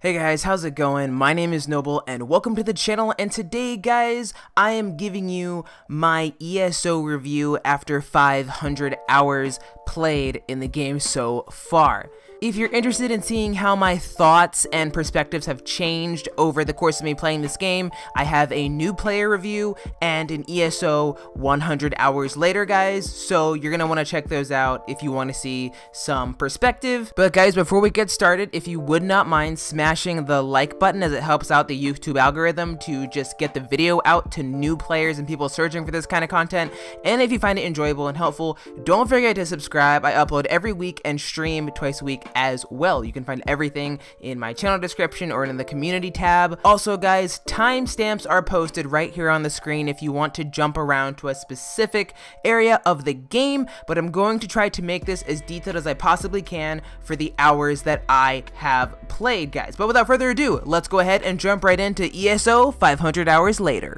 Hey guys, how's it going? My name is Noble and welcome to the channel, and today guys, I am giving you my ESO review after 500 hours played in the game so far. If you're interested in seeing how my thoughts and perspectives have changed over the course of me playing this game, I have a new player review and an ESO 100 hours later, guys, so you're gonna want to check those out if you want to see some perspective. But guys, before we get started, if you would not mind smashing the like button, as it helps out the YouTube algorithm to just get the video out to new players and people searching for this kind of content, and if you find it enjoyable and helpful, don't forget to subscribe. I upload every week and stream twice a week as well. You can find everything in my channel description or in the community tab. Also guys, timestamps are posted right here on the screen if you want to jump around to a specific area of the game, but I'm going to try to make this as detailed as I possibly can for the hours that I have played, guys. But without further ado, let's go ahead and jump right into ESO 500 hours later.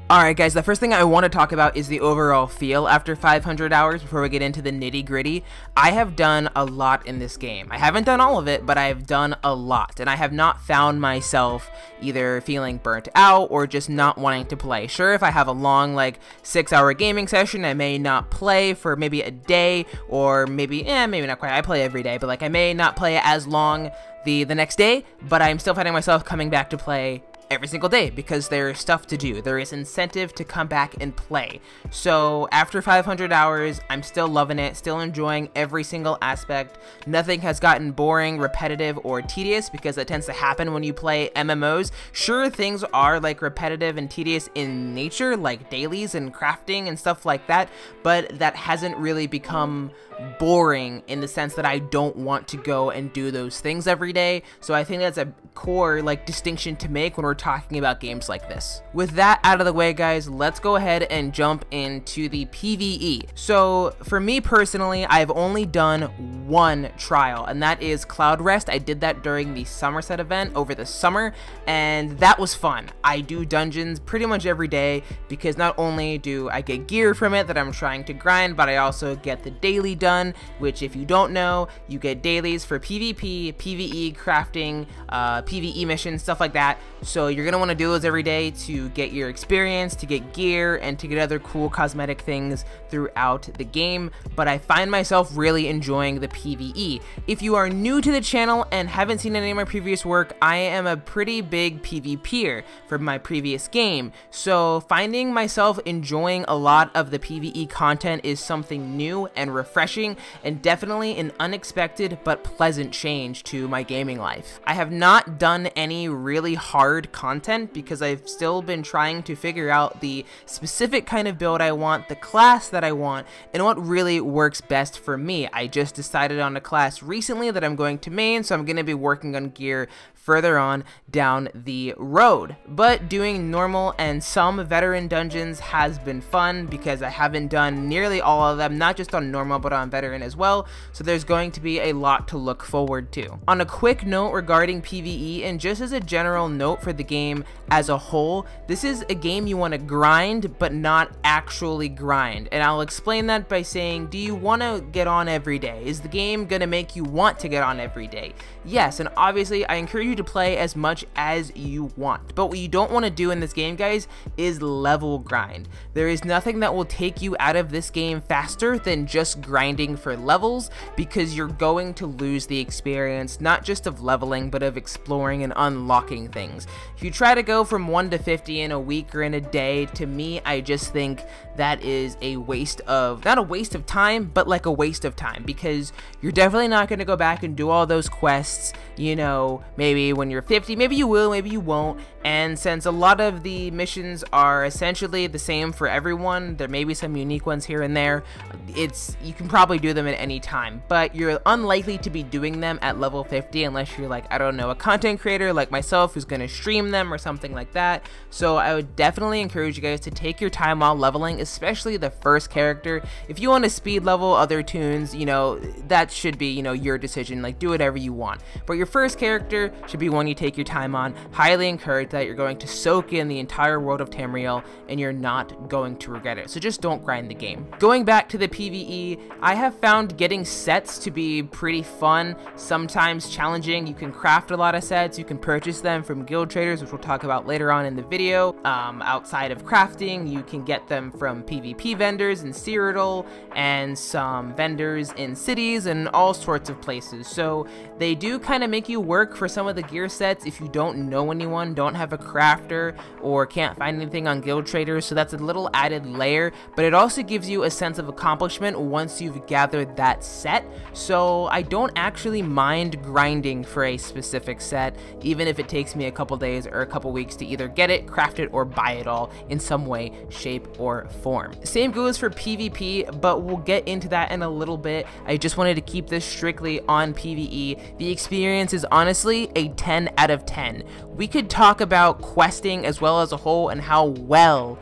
Alright guys, the first thing I want to talk about is the overall feel after 500 hours before we get into the nitty gritty. I have done a lot in this game. I haven't done all of it, but I have done a lot, and I have not found myself either feeling burnt out or just not wanting to play. Sure, if I have a long, like, 6-hour gaming session, I may not play for maybe a day, or maybe not quite. I play every day, but like I may not play as long the next day, but I'm still finding myself coming back to play every single day because there is stuff to do. There is incentive to come back and play. So after 500 hours, I'm still loving it, still enjoying every single aspect. Nothing has gotten boring, repetitive, or tedious, because that tends to happen when you play MMOs. Sure, things are like repetitive and tedious in nature, like dailies and crafting and stuff like that, but that hasn't really become boring in the sense that I don't want to go and do those things every day. So I think that's a core distinction to make when we're talking about games like this. With that out of the way guys, let's go ahead and jump into the PvE. So for me personally, I've only done one trial, and that is Cloud Rest. I did that during the Somerset event over the summer, and that was fun. I do dungeons pretty much every day because not only do I get gear from it that I'm trying to grind, but I also get the daily done, which if you don't know, you get dailies for PvP, PvE, crafting, PvE missions, stuff like that. So you're gonna want to do those every day to get your experience, to get gear, and to get other cool cosmetic things throughout the game. But I find myself really enjoying the PvE. If you are new to the channel and haven't seen any of my previous work, I am a pretty big PvPer from my previous game. So finding myself enjoying a lot of the PvE content is something new and refreshing, and definitely an unexpected but pleasant change to my gaming life. I have not done any really hard content because I've still been trying to figure out the specific kind of build I want, the class that I want, and what really works best for me. I just decided on a class recently that I'm going to main, so I'm going to be working on gear further on down the road. But doing normal and some veteran dungeons has been fun because I haven't done nearly all of them, not just on normal but on veteran as well, so there's going to be a lot to look forward to. On a quick note regarding PvE, and just as a general note for the game as a whole, this is a game you want to grind but not actually grind, and I'll explain that by saying, do you want to get on every day? Is the game gonna make you want to get on every day? Yes, and obviously I encourage you to play as much as you want, but what you don't want to do in this game guys is level grind. There is nothing that will take you out of this game faster than just grinding for levels, because you're going to lose the experience not just of leveling but of exploring and unlocking things. If you try to go from 1 to 50 in a week or in a day, to me I just think that is a waste of, not a waste of time, but like a waste of time, because you're definitely not going to go back and do all those quests, you know, maybe when you're 50, maybe you will, maybe you won't. And since a lot of the missions are essentially the same for everyone, there may be some unique ones here and there, you can probably do them at any time, but you're unlikely to be doing them at level 50 unless you're like, I don't know, a content creator like myself who's going to stream them or something like that. So I would definitely encourage you guys to take your time while leveling, especially the first character. If you want to speed level other tunes, you know, that should be, you know, your decision, like do whatever you want, but your first character should to be one you take your time on. Highly encourage that. You're going to soak in the entire world of Tamriel, and you're not going to regret it. So just don't grind the game. Going back to the PvE, I have found getting sets to be pretty fun, sometimes challenging. You can craft a lot of sets. You can purchase them from guild traders, which we'll talk about later on in the video. Outside of crafting, you can get them from PvP vendors in Cyrodiil and some vendors in cities and all sorts of places. So they do kind of make you work for some of the gear sets if you don't know anyone, don't have a crafter, or can't find anything on guild traders. So that's a little added layer, but it also gives you a sense of accomplishment once you've gathered that set. So I don't actually mind grinding for a specific set, even if it takes me a couple days or a couple weeks to either get it, craft it, or buy it all in some way, shape, or form. Same goes for PvP, but we'll get into that in a little bit. I just wanted to keep this strictly on PvE. The experience is honestly a 10 out of 10. We could talk about questing as well as a whole and how well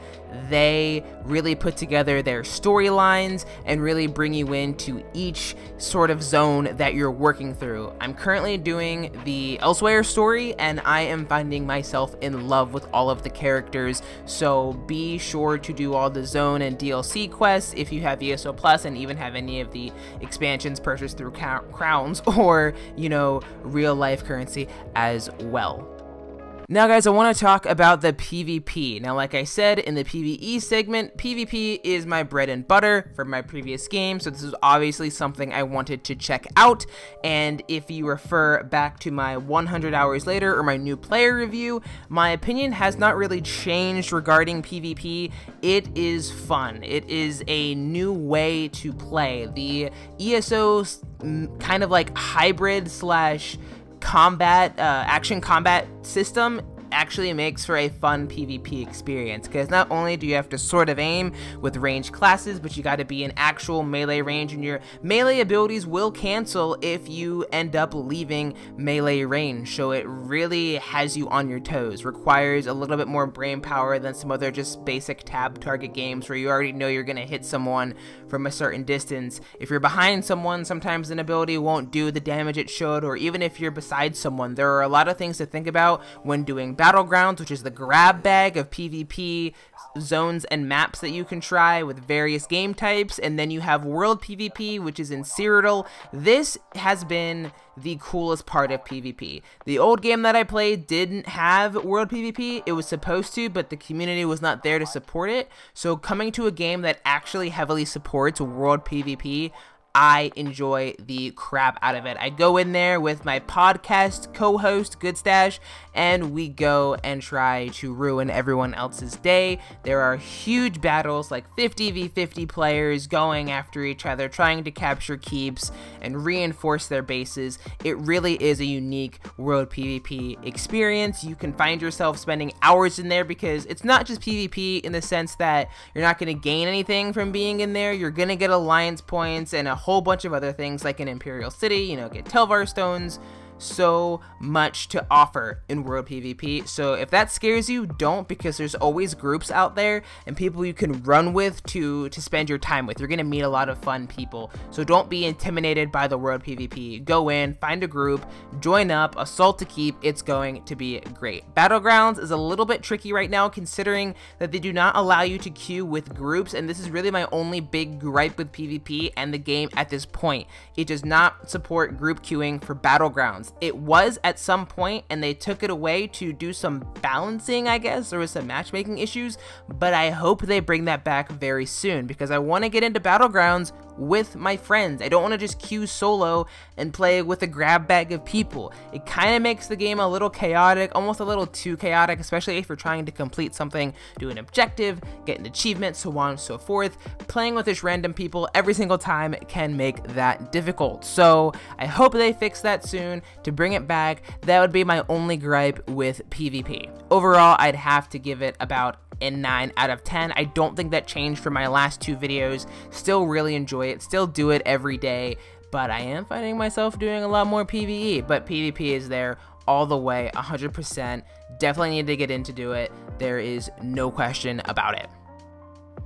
they really put together their storylines and really bring you into each sort of zone that you're working through. I'm currently doing the Elsewhere story, and I am finding myself in love with all of the characters, so be sure to do all the zone and DLC quests if you have ESO Plus and even have any of the expansions purchased through crowns or, you know, real life currency as well. Now guys, I want to talk about the PvP. Now like I said in the PvE segment, PvP is my bread and butter from my previous game, so this is obviously something I wanted to check out. And if you refer back to my 100 hours later or my new player review, my opinion has not really changed regarding PvP. It is fun. It is a new way to play. The ESO's kind of like hybrid slash combat, action combat system actually makes for a fun PvP experience, because not only do you have to sort of aim with ranged classes, but you got to be in actual melee range, and your melee abilities will cancel if you end up leaving melee range. So it really has you on your toes, requires a little bit more brain power than some other just basic tab target games where you already know you're going to hit someone from a certain distance. If you're behind someone, sometimes an ability won't do the damage it should, or even if you're beside someone, there are a lot of things to think about when doing Battlegrounds, which is the grab bag of PvP zones and maps that you can try with various game types. And then you have World PvP, which is in Cyrodiil. This has been the coolest part of PvP. The old game that I played didn't have World PvP. It was supposed to, but the community was not there to support it. So coming to a game that actually heavily supports World PvP, I enjoy the crap out of it. I go in there with my podcast co-host, Good Stash, and we go and try to ruin everyone else's day. There are huge battles, like 50v50 players going after each other, trying to capture keeps and reinforce their bases. It really is a unique World PvP experience. You can find yourself spending hours in there because it's not just PvP in the sense that you're not going to gain anything from being in there. You're going to get alliance points and a whole bunch of other things like in Imperial City, you know, get Telvar stones. So much to offer in World PvP. So if that scares you, don't, because there's always groups out there and people you can run with to spend your time with. You're gonna meet a lot of fun people, so don't be intimidated by the World PvP. Go in, find a group, join up, assault to keep. It's going to be great. Battlegrounds is a little bit tricky right now, considering that they do not allow you to queue with groups, and this is really my only big gripe with PvP and the game at this point. It does not support group queuing for Battlegrounds. It was at some point, and they took it away to do some balancing, I guess. There was some matchmaking issues, but I hope they bring that back very soon, because I want to get into Battlegrounds with my friends. I don't want to just queue solo and play with a grab bag of people. It kind of makes the game a little chaotic, almost a little too chaotic, especially if you're trying to complete something, do an objective, get an achievement, so on and so forth. Playing with just random people every single time can make that difficult. So I hope they fix that soon to bring it back. That would be my only gripe with PvP. Overall, I'd have to give it about a 9 out of 10. I don't think that changed from my last two videos. Still really enjoy it, still do it every day, but I am finding myself doing a lot more PvE. But PvP is there all the way, 100%. Definitely need to get in to do it. There is no question about it.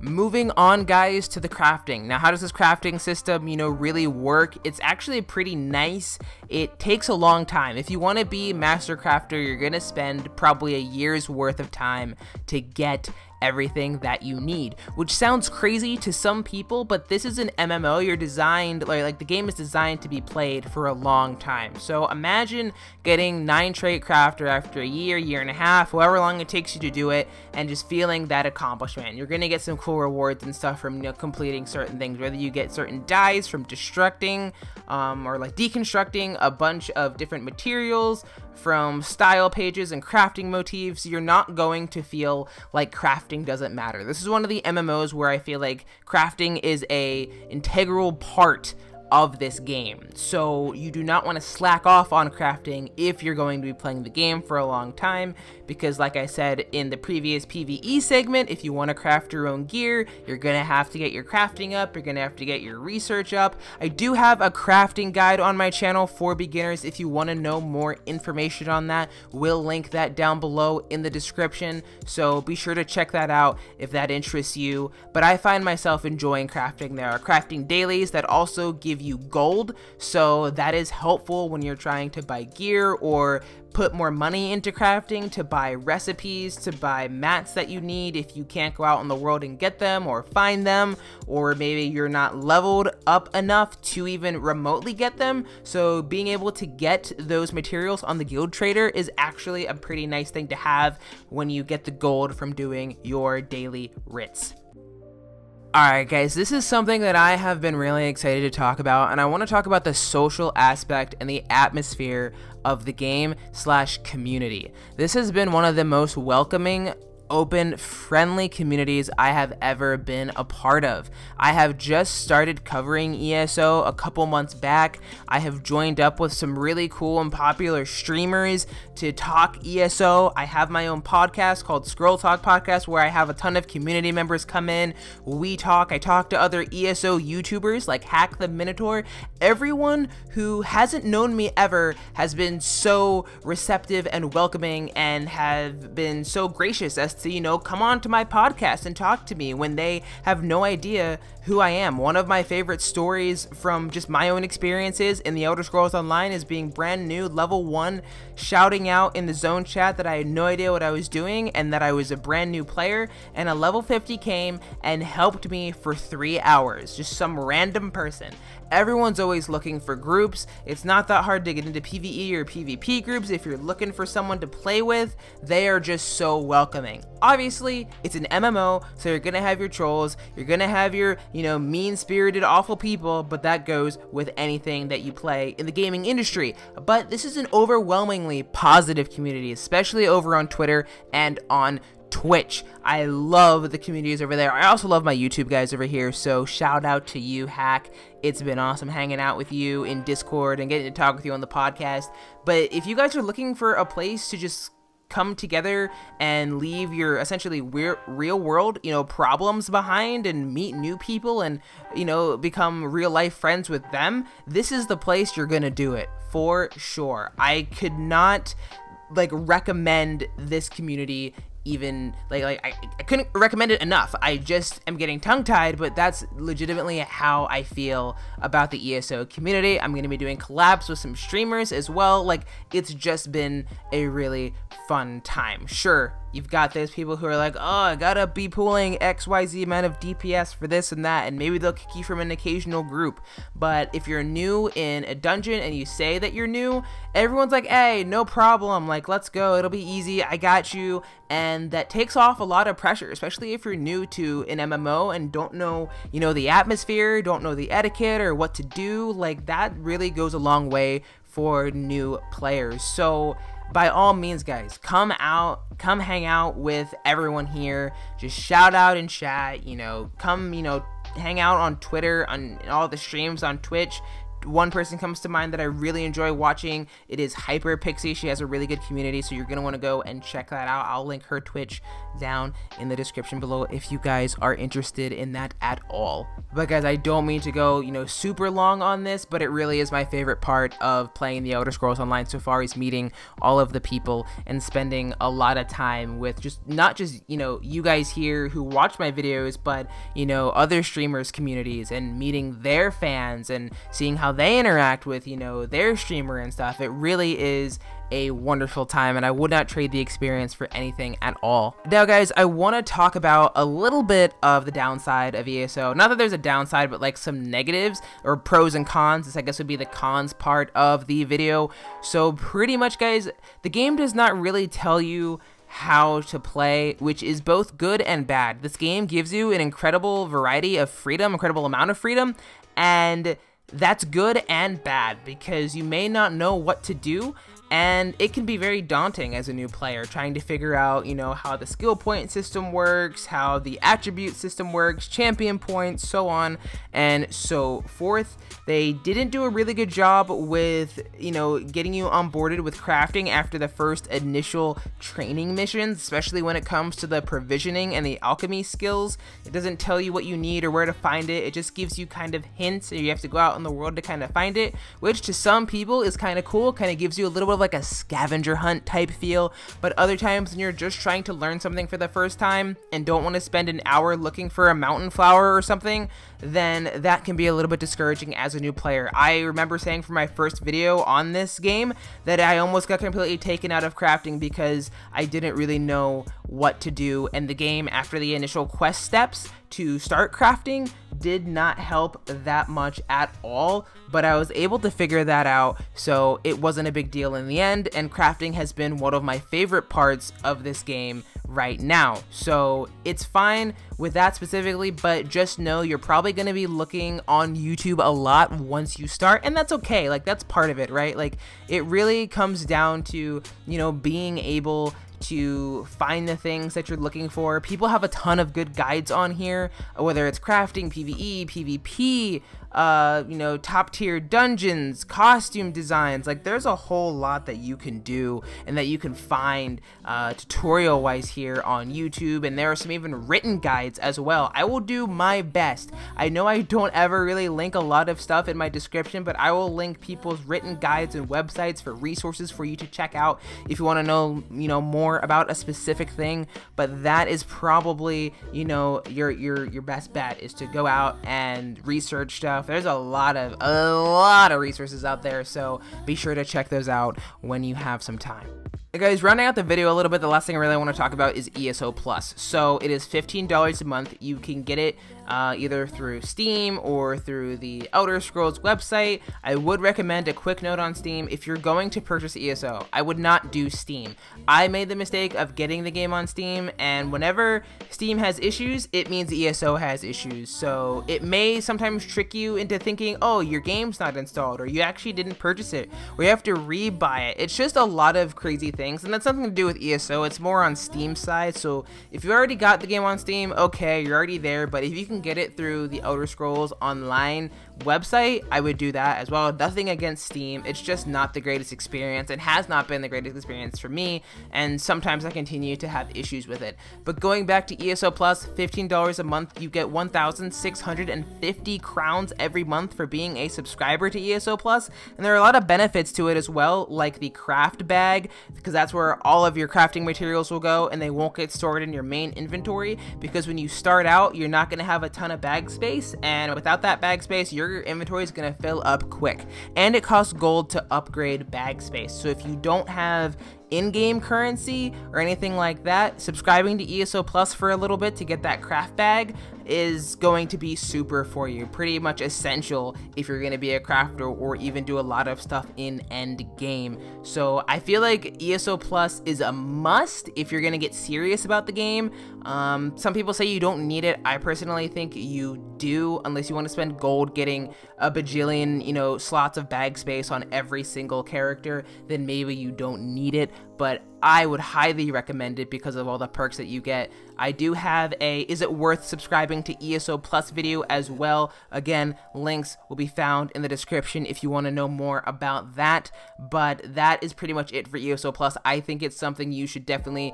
moving on, guys, to the crafting. Now, how does this crafting system, really work? It's actually pretty nice. It takes a long time. If you want to be master crafter, you're going to spend probably a year's worth of time to get everything that you need, which sounds crazy to some people, but this is an MMO. You're designed, like the game is designed to be played for a long time. So imagine getting 9 trait crafter after a year and a half, however long it takes you to do it, and just feeling that accomplishment. You're gonna get some cool rewards and stuff from completing certain things, whether you get certain dyes from destructing or like deconstructing a bunch of different materials from style pages and crafting motifs. You're not going to feel like crafting doesn't matter. This is one of the MMOs where I feel like crafting is a integral part of this game, so you do not want to slack off on crafting if you're going to be playing the game for a long time, because like I said in the previous PvE segment, if you want to craft your own gear, you're gonna have to get your crafting up, you're gonna have to get your research up. I do have a crafting guide on my channel for beginners. If you want to know more information on that, we'll link that down below in the description, so be sure to check that out if that interests you. But I find myself enjoying crafting. There are crafting dailies that also give you gold, so that is helpful when you're trying to buy gear or put more money into crafting, to buy recipes, to buy mats that you need if you can't go out in the world and get them or find them, or maybe you're not leveled up enough to even remotely get them. So being able to get those materials on the guild trader is actually a pretty nice thing to have when you get the gold from doing your daily writs. Alright guys, this is something that I have been really excited to talk about, and I want to talk about the social aspect and the atmosphere of the game / community. This has been one of the most welcoming, open, friendly communities I have ever been a part of. I have just started covering ESO a couple months back. I have joined up with some really cool and popular streamers to talk ESO. I have my own podcast called Scroll Talk Podcast, where I have a ton of community members come in. We talk. I talk to other ESO YouTubers like Hack the Minotaur. Everyone who hasn't known me ever has been so receptive and welcoming, and have been so gracious as to, come on to my podcast and talk to me when they have no idea who I am. One of my favorite stories from just my own experiences in the Elder Scrolls Online is being brand new, level 1, shouting out in the zone chat that I had no idea what I was doing and that I was a brand new player, and a level 50 came and helped me for 3 hours, just some random person. Everyone's always looking for groups. It's not that hard to get into PvE or PvP groups. If you're looking for someone to play with, they are just so welcoming. Obviously, it's an MMO, so you're gonna have your trolls, you're gonna have your, mean-spirited, awful people, but that goes with anything that you play in the gaming industry. But this is an overwhelmingly positive community, especially over on Twitter and on Twitch. I love the communities over there. I also love my YouTube guys over here, so shout out to you, Hack. It's been awesome hanging out with you in Discord and getting to talk with you on the podcast. But if you guys are looking for a place to just come together and leave your essentially real world, problems behind and meet new people and, become real life friends with them, this is the place you're gonna do it for sure. I could not recommend this community even I couldn't recommend it enough. I just am getting tongue-tied, but that's legitimately how I feel about the ESO community. I'm going to be doing collabs with some streamers as well. It's just been a really fun time. Sure, you've got those people who are like, oh, I gotta be pulling XYZ amount of DPS for this and that, and maybe they'll kick you from an occasional group. But if you're new in a dungeon and you say that you're new, everyone's like, hey, no problem, let's go, it'll be easy, I got you. And that takes off a lot of pressure, especially if you're new to an MMO and don't know, the atmosphere, don't know the etiquette or what to do. That really goes a long way for new players. So by all means, guys, come hang out with everyone here. Just shout out and chat, come, hang out on Twitter, on all the streams on Twitch. One person comes to mind that I really enjoy watching. It is Hyper Pixie. She has a really good community, so you're going to want to go and check that out. I'll link her Twitch down in the description below if you guys are interested in that at all. But guys, I don't mean to go, super long on this, but it really is my favorite part of playing the Elder Scrolls Online so far, is meeting all of the people and spending a lot of time with not just, you guys here who watch my videos, but, other streamers' communities, and meeting their fans and seeing how they interact with, their streamer and stuff. It really is a wonderful time, and I would not trade the experience for anything at all. Now guys, I want to talk about a little bit of the downside of ESO. Not that there's a downside, but like some negatives or pros and cons. This I guess would be the cons part of the video. So pretty much guys, the game does not really tell you how to play, which is both good and bad. This game gives you an incredible variety of freedom, incredible amount of freedom, and that's good and bad, because you may not know what to do, and it can be very daunting as a new player, trying to figure out, how the skill point system works, how the attribute system works, champion points, so on and so forth. They didn't do a really good job with, getting you onboarded with crafting after the first initial training missions, especially when it comes to the provisioning and the alchemy skills. It doesn't tell you what you need or where to find it. It just gives you kind of hints, and you have to go out in the world to kind of find it, which to some people is kind of cool, kind of gives you a little bit of like a scavenger hunt type feel. But other times when you're just trying to learn something for the first time and don't want to spend an hour looking for a mountain flower or something, then that can be a little bit discouraging as a new player. I remember saying for my first video on this game that I almost got completely taken out of crafting because I didn't really know what to do, and the game, after the initial quest steps to start crafting, did not help that much at all, but I was able to figure that out, so it wasn't a big deal in the end, and crafting has been one of my favorite parts of this game right now. So it's fine with that specifically, but just know you're probably going to be looking on YouTube a lot once you start, and that's okay. Like, that's part of it, right? Like, it really comes down to, being able to find the things that you're looking for. People have a ton of good guides on here, whether it's crafting, PvE, PvP, top tier dungeons, costume designs. Like, there's a whole lot that you can do and that you can find tutorial wise here on YouTube, and there are some even written guides as well. I will do my best. I know I don't ever really link a lot of stuff in my description, but I will link people's written guides and websites for resources for you to check out if you want to know, more about a specific thing. But that is probably, your best bet, is to go out and research stuff. There's a lot of resources out there, so be sure to check those out when you have some time. Hey guys, rounding out the video a little bit, the last thing I really want to talk about is ESO Plus. So it is $15 a month. You can get it either through Steam or through the Elder Scrolls website. I would recommend a quick note on Steam. If you're going to purchase ESO, I would not do Steam. I made the mistake of getting the game on Steam, and whenever Steam has issues, it means ESO has issues. So it may sometimes trick you into thinking, oh, your game's not installed, or you actually didn't purchase it, or you have to re-buy it. It's just a lot of crazy things, and that's nothing to do with ESO. It's more on Steam side. So if you already got the game on Steam, okay, you're already there. But if you can get it through the Elder Scrolls Online website, I would do that as well. Nothing against Steam, it's just not the greatest experience, and has not been the greatest experience for me, and sometimes I continue to have issues with it. But going back to ESO Plus, $15 a month, you get 1,650 crowns every month for being a subscriber to ESO Plus, and there are a lot of benefits to it as well, like the craft bag, because that's where all of your crafting materials will go, and they won't get stored in your main inventory, because when you start out, you're not going to have a ton of bag space, and without that bag space, your inventory is going to fill up quick, and it costs gold to upgrade bag space. So if you don't have in-game currency or anything like that, subscribing to ESO Plus for a little bit to get that craft bag is going to be super for you, pretty much essential if you're going to be a crafter or even do a lot of stuff in end game. So I feel like ESO Plus is a must if you're going to get serious about the game. Some people say you don't need it. I personally think you do, unless you want to spend gold getting a bajillion, slots of bag space on every single character, then maybe you don't need it. but I would highly recommend it because of all the perks that you get. I do have a is it worth subscribing to ESO Plus video as well. Again, links will be found in the description if you want to know more about that. But that is pretty much it for ESO Plus. I think it's something you should definitely,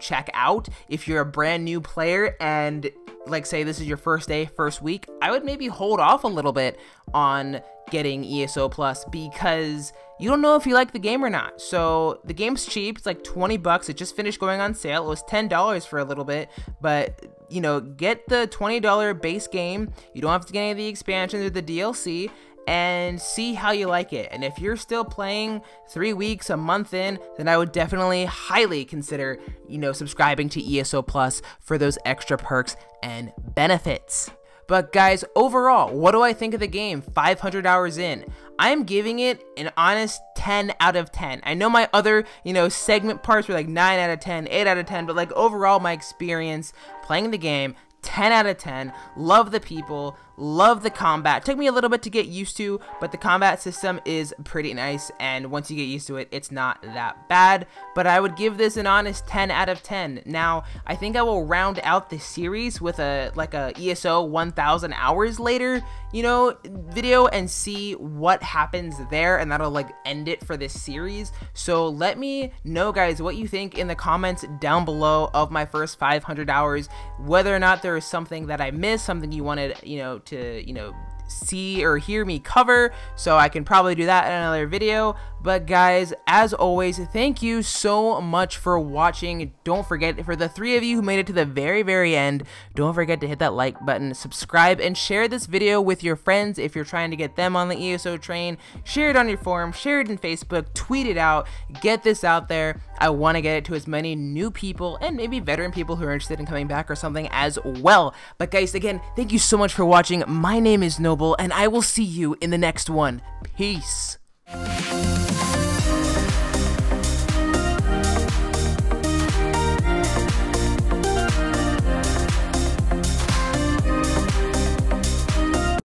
check out if you're a brand new player and like say this is your first day, first week. I would maybe hold off a little bit on getting ESO Plus because you don't know if you like the game or not. So the game's cheap. It's like 20 bucks. It just finished going on sale. It was $10 for a little bit, but get the $20 base game. You don't have to get any of the expansions or the DLC, and see how you like it. And if you're still playing 3 weeks, a month in, then I would definitely highly consider, subscribing to ESO Plus for those extra perks and benefits. But guys, overall, what do I think of the game 500 hours in? I'm giving it an honest 10 out of 10. I know my other, segment parts were like 9 out of 10, 8 out of 10, but like overall my experience playing the game, 10 out of 10. Love the people, love the combat. Took me a little bit to get used to, but the combat system is pretty nice, and once you get used to it, it's not that bad. But I would give this an honest 10 out of 10. Now, I think I will round out the series with a ESO 1000 hours later, video and see what happens there, and that'll like end it for this series. So let me know, guys, what you think in the comments down below of my first 500 hours, whether or not there is something that I missed, something you wanted, to see or hear me cover, so I can probably do that in another video. But guys, as always, thank you so much for watching. Don't forget, for the 3 of you who made it to the very end, don't forget to hit that like button, subscribe, and share this video with your friends if you're trying to get them on the ESO train. Share it on your forum, share it in Facebook, tweet it out, get this out there. I want to get it to as many new people and maybe veteran people who are interested in coming back or something as well. But guys, again, thank you so much for watching. My name is Noble, and I will see you in the next one. Peace.